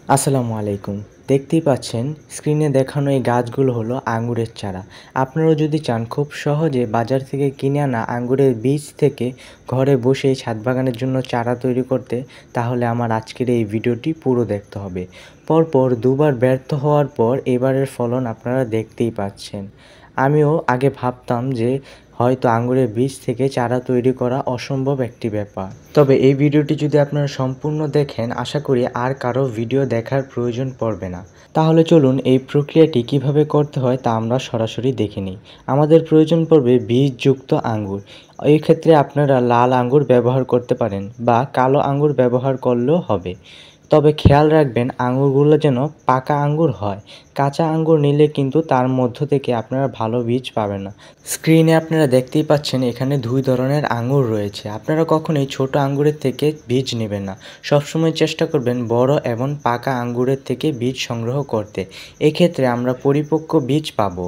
আসসালামু আলাইকুম। দেখতেই পাচ্ছেন স্ক্রিনে দেখানো এই গাছগুলো হলো আঙ্গুরের চারা। আপনারাও যদি চান খুব সহজে বাজার থেকে কিনে আনা আঙ্গুরের বীজ থেকে ঘরে বসেই ছাদ বাগানের জন্য চারা তৈরি করতে, তাহলে আমার আজকের এই ভিডিওটি পুরো দেখতে হবে। পরপর দুবার ব্যর্থ হওয়ার পর এবারের ফলন আপনারা দেখতেই পাচ্ছেন। আমিও আগে ভাবতাম যে হয়তো আঙ্গুরের বীজ থেকে চারা তৈরি করা অসম্ভব একটি ব্যাপার। তবে এই ভিডিওটি যদি আপনারা সম্পূর্ণ দেখেন, আশা করি আর কারো ভিডিও দেখার প্রয়োজন পড়বে না। তাহলে চলুন এই প্রক্রিয়াটি কিভাবে করতে হয় তা আমরা সরাসরি দেখে নিই। আমাদের প্রয়োজন পড়বে বীজযুক্ত আঙ্গুর। এই ক্ষেত্রে আপনারা লাল আঙ্গুর ব্যবহার করতে পারেন বা কালো আঙ্গুর ব্যবহার করলেও হবে। তবে খেয়াল রাখবেন আঙ্গুরগুলো যেন পাকা আঙ্গুর হয়। কাঁচা আঙ্গুর নিলে কিন্তু তার মধ্য থেকে আপনারা ভালো বীজ পাবেন না। স্ক্রিনে আপনারা দেখতেই পাচ্ছেন এখানে 2 ধরনের আঙ্গুর রয়েছে। আপনারা কখনোই ছোট আঙ্গুরের থেকে বীজ নেবেন না। সবসময় চেষ্টা করবেন বড় এবং পাকা আঙ্গুরের থেকে বীজ সংগ্রহ করতে। এক্ষেত্রে আমরা পরিপক্ক বীজ পাবো।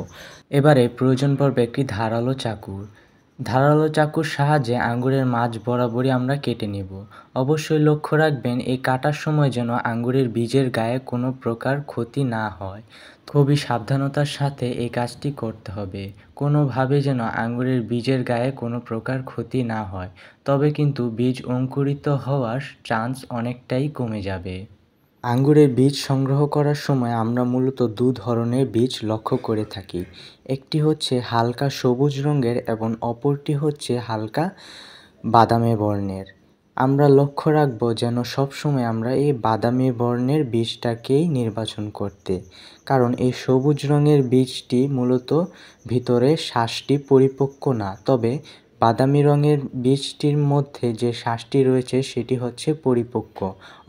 এবারে প্রয়োজন পড়বে একটি ধারালো চাকুর। ধারালো চাকুর সাহায্যে আঙ্গুরের মাঝ বরাবরই আমরা কেটে নেব। অবশ্যই লক্ষ্য রাখবেন এই কাটার সময় যেন আঙ্গুরের বীজের গায়ে কোনো প্রকার ক্ষতি না হয়। খুবই সাবধানতার সাথে এই কাজটি করতে হবে। কোনোভাবে যেন আঙ্গুরের বীজের গায়ে কোনো প্রকার ক্ষতি না হয়, তবে কিন্তু বীজ অঙ্কুরিত হওয়ার চান্স অনেকটাই কমে যাবে। আঙ্গুরের বীজ সংগ্রহ করার সময় আমরা মূলত 2 ধরনের বীজ লক্ষ্য করে থাকি। একটি হচ্ছে হালকা সবুজ রঙের এবং অপরটি হচ্ছে হালকা বাদামি বর্ণের। আমরা লক্ষ্য রাখব যেন সবসময় আমরা এই বাদামি বর্ণের বীজটাকেই নির্বাচন করতে। কারণ এই সবুজ রঙের বীজটি মূলত ভিতরে শ্বাসটি পরিপক্ক না, তবে বাদামি রঙের বীজটির মধ্যে যে শ্বাসটি রয়েছে সেটি হচ্ছে পরিপক্ক।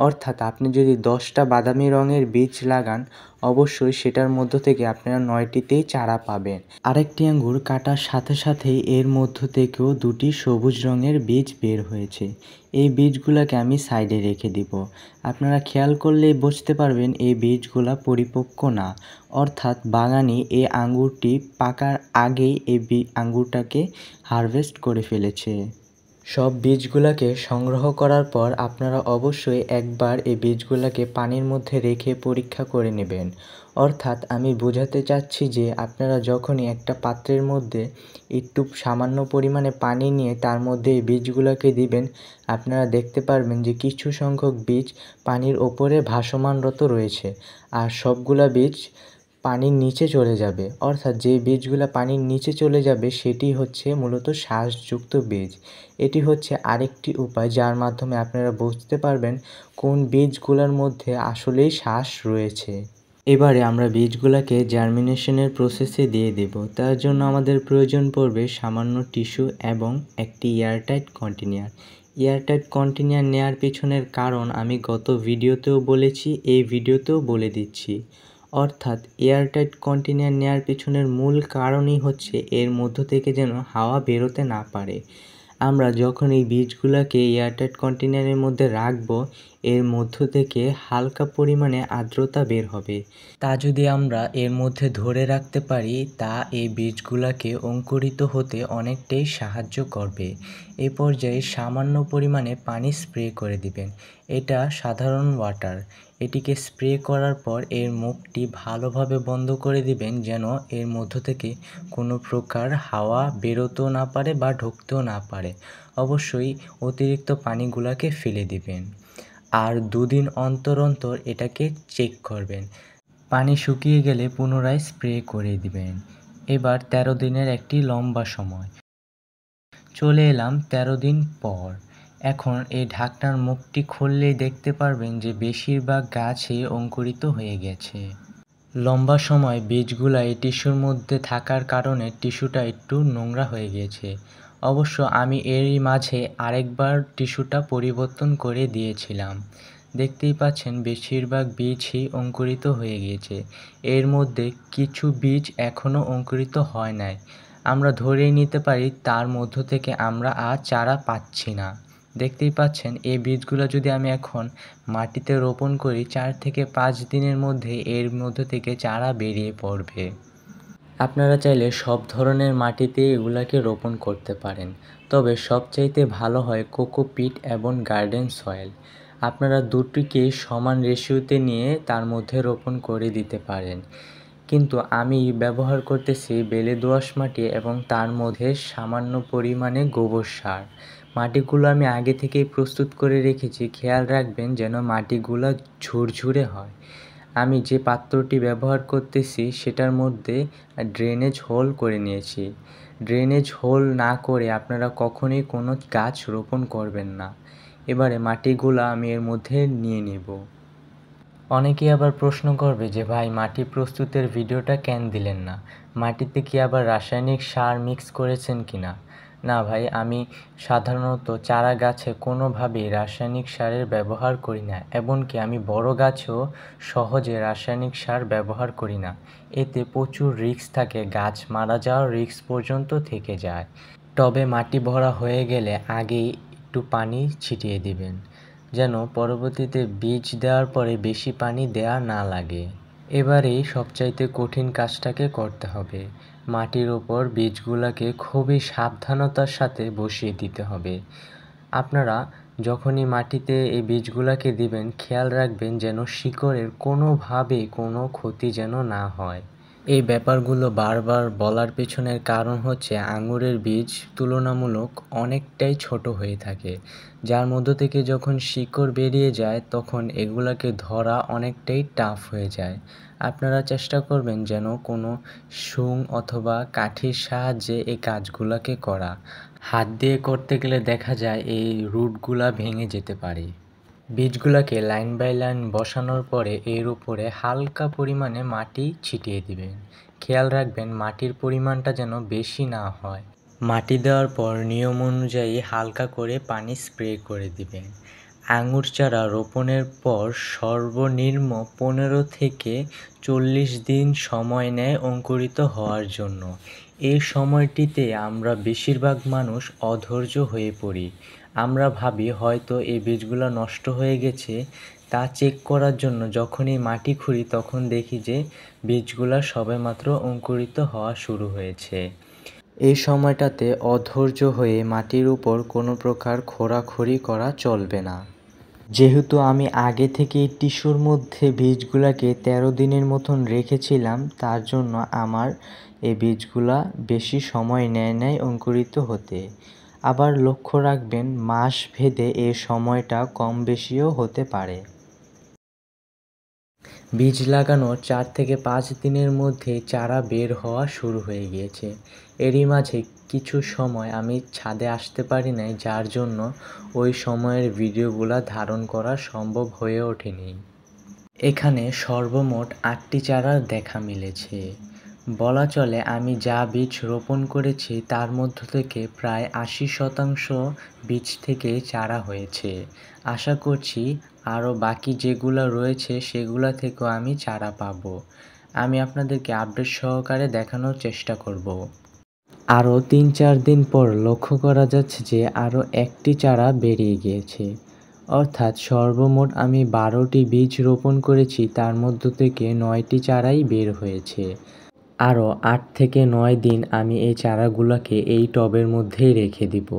অর্থাৎ আপনি যদি 10টা বাদামি রঙের বীজ লাগান, অবশ্যই সেটার মধ্য থেকে আপনারা 9টিতেই চারা পাবেন। আরেকটি আঙ্গুর কাটার সাথে সাথেই এর মধ্য থেকেও 2টি সবুজ রঙের বীজ বের হয়েছে। এই বীজগুলোকে আমি সাইডে রেখে দিব। আপনারা খেয়াল করলেই বুঝতে পারবেন এই বীজগুলা পরিপক্ক না। অর্থাৎ বাগানি এই আঙ্গুরটি পাকার আগেই এই আঙ্গুরটাকে হারভেস্ট করে ফেলেছে। সব বীজগুলাকে সংগ্রহ করার পর আপনারা অবশ্যই একবার এই বীজগুলাকে পানির মধ্যে রেখে পরীক্ষা করে নেবেন। অর্থাৎ আমি বোঝাতে চাচ্ছি যে আপনারা যখনই একটা পাত্রের মধ্যে একটু সামান্য পরিমাণে পানি নিয়ে তার মধ্যে এই বীজগুলাকে দিবেন, আপনারা দেখতে পারবেন যে কিছু সংখ্যক বীজ পানির ওপরে ভাসমানরত রয়েছে, আর সবগুলা বীজ পানির নিচে চলে যাবে। অর্থাৎ যে বীজগুলা পানির নিচে চলে যাবে সেটি হচ্ছে মূলত শ্বাসযুক্ত বীজ। এটি হচ্ছে আরেকটি উপায় যার মাধ্যমে আপনারা বুঝতে পারবেন কোন বীজগুলোর মধ্যে আসলেই শ্বাস রয়েছে। এবারে আমরা বীজগুলোকে জার্মিনেশনের প্রসেসে দিয়ে দেব। তার জন্য আমাদের প্রয়োজন পড়বে সামান্য টিস্যু এবং একটি এয়ারটাইট কন্টেনার। এয়ারটাইট কন্টেনার নেয়ার পেছনের কারণ আমি গত ভিডিওতেও বলেছি, এই ভিডিওতেও বলে দিচ্ছি। অর্থাৎ এয়ারটাইট কন্টেনার নেয়ার পেছনের মূল কারণই হচ্ছে এর মধ্য থেকে যেন হাওয়া বেরোতে না পারে। আমরা যখন এই বীজগুলোকে এয়ারটাইট কন্টেনারের মধ্যে রাখবো, এর মধ্য থেকে হালকা পরিমাণে আর্দ্রতা বের হবে। তা যদি আমরা এর মধ্যে ধরে রাখতে পারি, তা এই বীজগুলোকে অঙ্কুরিত হতে অনেকটাই সাহায্য করবে। এই পর্যায়ে সামান্য পরিমাণে পানি স্প্রে করে দিবেন। এটা সাধারণ ওয়াটার। এটিকে স্প্রে করার পর এর মুখটি ভালোভাবে বন্ধ করে দিবেন যেন এর মধ্য থেকে কোনো প্রকার হাওয়া বেরোতেও না পারে বা ঢুকতেও না পারে। অবশ্যই অতিরিক্ত পানিগুলোকে ফেলে দিবেন। আর 2 দিন অন্তর অন্তর এটাকে চেক করবেন। পানি শুকিয়ে গেলে পুনরায় স্প্রে করে দিবেন। এবার 13 দিনের একটি লম্বা সময়। চলে এলাম 13 দিন পর। এখন এই ঢাকনার মুখটি খুললেই দেখতে পারবেন যে বেশিরভাগ গাছই অঙ্কুরিত হয়ে গেছে। লম্বা সময় বীজগুলা এই টিস্যুর মধ্যে থাকার কারণে টিস্যুটা একটু নোংরা হয়ে গেছে। অবশ্য আমি এরই মাঝে আরেকবার টিস্যুটা পরিবর্তন করে দিয়েছিলাম। দেখতেই পাচ্ছেন বেশিরভাগ বীজই অঙ্কুরিত হয়ে গিয়েছে। এর মধ্যে কিছু বীজ এখনও অঙ্কুরিত হয় নাই। আমরা ধরেই নিতে পারি তার মধ্য থেকে আমরা আর চারা পাচ্ছি না। দেখতেই পাচ্ছেন এই বীজগুলো যদি আমি এখন মাটিতে রোপণ করি, 4 থেকে 5 দিনের মধ্যে এর মধ্য থেকে চারা বেরিয়ে পড়বে। আপনারা চাইলে সব ধরনের মাটিতে এগুলাকে রোপণ করতে পারেন, তবে সবচাইতে ভালো হয় কোকোপিট এবং গার্ডেন সয়েল। আপনারা দুটিকে সমান রেশিওতে নিয়ে তার মধ্যে রোপণ করে দিতে পারেন। কিন্তু আমি ব্যবহার করতেছি বেলে দোআঁশ মাটি এবং তার মধ্যে সামান্য পরিমাণে গোবর সার। মাটিগুলো আমি আগে থেকেই প্রস্তুত করে রেখেছি। খেয়াল রাখবেন যেন মাটিগুলো ঝুরঝুরে হয়। আমি যে পাত্রটি ব্যবহার করতেছি সেটার মধ্যে ড্রেনেজ হোল করে নিয়েছি। ড্রেনেজ হোল না করে আপনারা কখনোই কোনো গাছ রোপণ করবেন না। এবারে মাটিগুলো আমি এর মধ্যে নিয়ে নেব। অনেকেই আবার প্রশ্ন করবে যে ভাই মাটি প্রস্তুতের ভিডিওটা কেন দিলেন না? মাটিতে কি আবার রাসায়নিক সার মিক্স করেছেন কিনা? না ভাই, আমি সাধারণত চারা গাছে কোনোভাবেই রাসায়নিক সারের ব্যবহার করি না, এমনকি আমি বড় গাছেও সহজে রাসায়নিক সার ব্যবহার করি না। এতে প্রচুর রিস্ক থাকে, গাছ মারা যাওয়ার রিস্ক পর্যন্ত থেকে যায়। টবে মাটি ভরা হয়ে গেলে আগেই একটু পানি ছিটিয়ে দিবেন, যেন পরবর্তীতে বীজ দেওয়ার পরে বেশি পানি দেওয়া না লাগে। এবারেই সবচাইতে কঠিন কাজটাকে করতে হবে। মাটির ওপর বীজগুলোকে খুবই সাবধানতার সাথে বসিয়ে দিতে হবে। আপনারা যখনই মাটিতে এই বীজগুলোকে দিবেন, খেয়াল রাখবেন যেন শিকড়ের কোনোভাবেই কোনো ক্ষতি যেন না হয়। এই ব্যাপারগুলো বারবার বলার পেছনের কারণ হচ্ছে আঙুরের বীজ তুলনামূলক অনেকটাই ছোট হয়ে থাকে, যার মধ্য থেকে যখন শিকড় বেরিয়ে যায় তখন এগুলাকে ধরা অনেকটাই টাফ হয়ে যায়। আপনারা চেষ্টা করবেন যেন কোনো সুং অথবা কাঠির সাহায্যে এই কাজগুলোকে করা। হাত দিয়ে করতে গেলে দেখা যায় এই রুটগুলা ভেঙে যেতে পারে। বীজগুলোকে লাইন বাই লাইন বসানোর পরে এর উপরে হালকা পরিমাণে মাটি ছিটিয়ে দিবেন। খেয়াল রাখবেন মাটির পরিমাণটা যেন বেশি না হয়। মাটি দেওয়ার পর নিয়ম অনুযায়ী হালকা করে পানি স্প্রে করে দিবেন। আঙুর চারা রোপণের পর সর্বনিম্ন 15 থেকে 40 দিন সময় নেয় অঙ্কুরিত হওয়ার জন্য। এই সময়টিতে আমরা বেশিরভাগ মানুষ অধৈর্য হয়ে পড়ি। আমরা ভাবি হয়তো এই বীজগুলো নষ্ট হয়ে গেছে, তা চেক করার জন্য যখনই মাটি খুঁড়ি তখন দেখি যে বীজগুলো সবেমাত্র অঙ্কুরিত হওয়া শুরু হয়েছে। এই সময়টাতে অধৈর্য হয়ে মাটির উপর কোনো প্রকার খোঁড়াখুড়ি করা চলবে না। যেহেতু আমি আগে থেকেই টিস্যুর মধ্যে বীজগুলোকে 13 দিনের মতন রেখেছিলাম, তার জন্য আমার এই বীজগুলা বেশি সময় নেয় নাই অঙ্কুরিত হতে। আবার লক্ষ্য রাখবেন মাস ভেদে এর সময়টা কম বেশিও হতে পারে। বীজ লাগানোর 4 থেকে 5 দিনের মধ্যে চারা বের হওয়া শুরু হয়ে গিয়েছে। এরই মাঝে কিছু সময় আমি ছাদে আসতে পারি নাই, যার জন্য ওই সময়ের ভিডিওগুলা ধারণ করা সম্ভব হয়ে ওঠেনি। এখানে সর্বমোট 8টি চারার দেখা মিলেছে। বলা চলে আমি যা বীজ রোপণ করেছি তার মধ্য থেকে প্রায় 80% বীজ থেকে চারা হয়েছে। আশা করছি আরও বাকি যেগুলো রয়েছে সেগুলা থেকেও আমি চারা পাবো। আমি আপনাদেরকে আপডেট সহকারে দেখানোর চেষ্টা করব। আরও 3-4 দিন পর লক্ষ্য করা যাচ্ছে যে আরও একটি চারা বেরিয়ে গিয়েছে। অর্থাৎ সর্বমোট আমি 12টি বীজ রোপণ করেছি, তার মধ্য থেকে 9টি চারাই বের হয়েছে। আরও 8 থেকে 9 দিন আমি এই চারাগুলোকে এই টবের মধ্যেই রেখে দিব।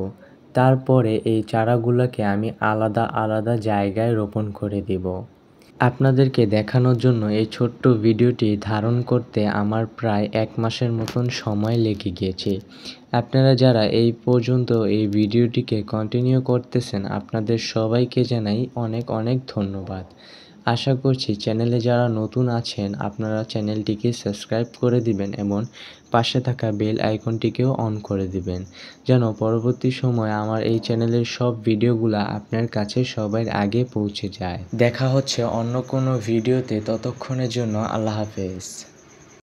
তারপরে এই চারাগুলোকে আমি আলাদা আলাদা জায়গায় রোপণ করে দিব। আপনাদেরকে দেখানোর জন্য এই ছোট্ট ভিডিওটি ধারণ করতে আমার প্রায় 1 মাসের মতন সময় লেগে গিয়েছে। আপনারা যারা এই পর্যন্ত এই ভিডিওটিকে কন্টিনিউ করতেছেন, আপনাদের সবাইকে জানাই অনেক অনেক ধন্যবাদ। আশা করছি চ্যানেলে যারা নতুন আছেন আপনারা চ্যানেলটিকে সাবস্ক্রাইব করে দিবেন এবং পাশে থাকা বেল আইকনটিকেও অন করে দিবেন, যেন পরবর্তী সময়ে আমার এই চ্যানেলের সব ভিডিওগুলো আপনার কাছে সবার আগে পৌঁছে যায়। দেখা হচ্ছে অন্য কোনো ভিডিওতে, ততক্ষণের জন্য আল্লাহ হাফেজ।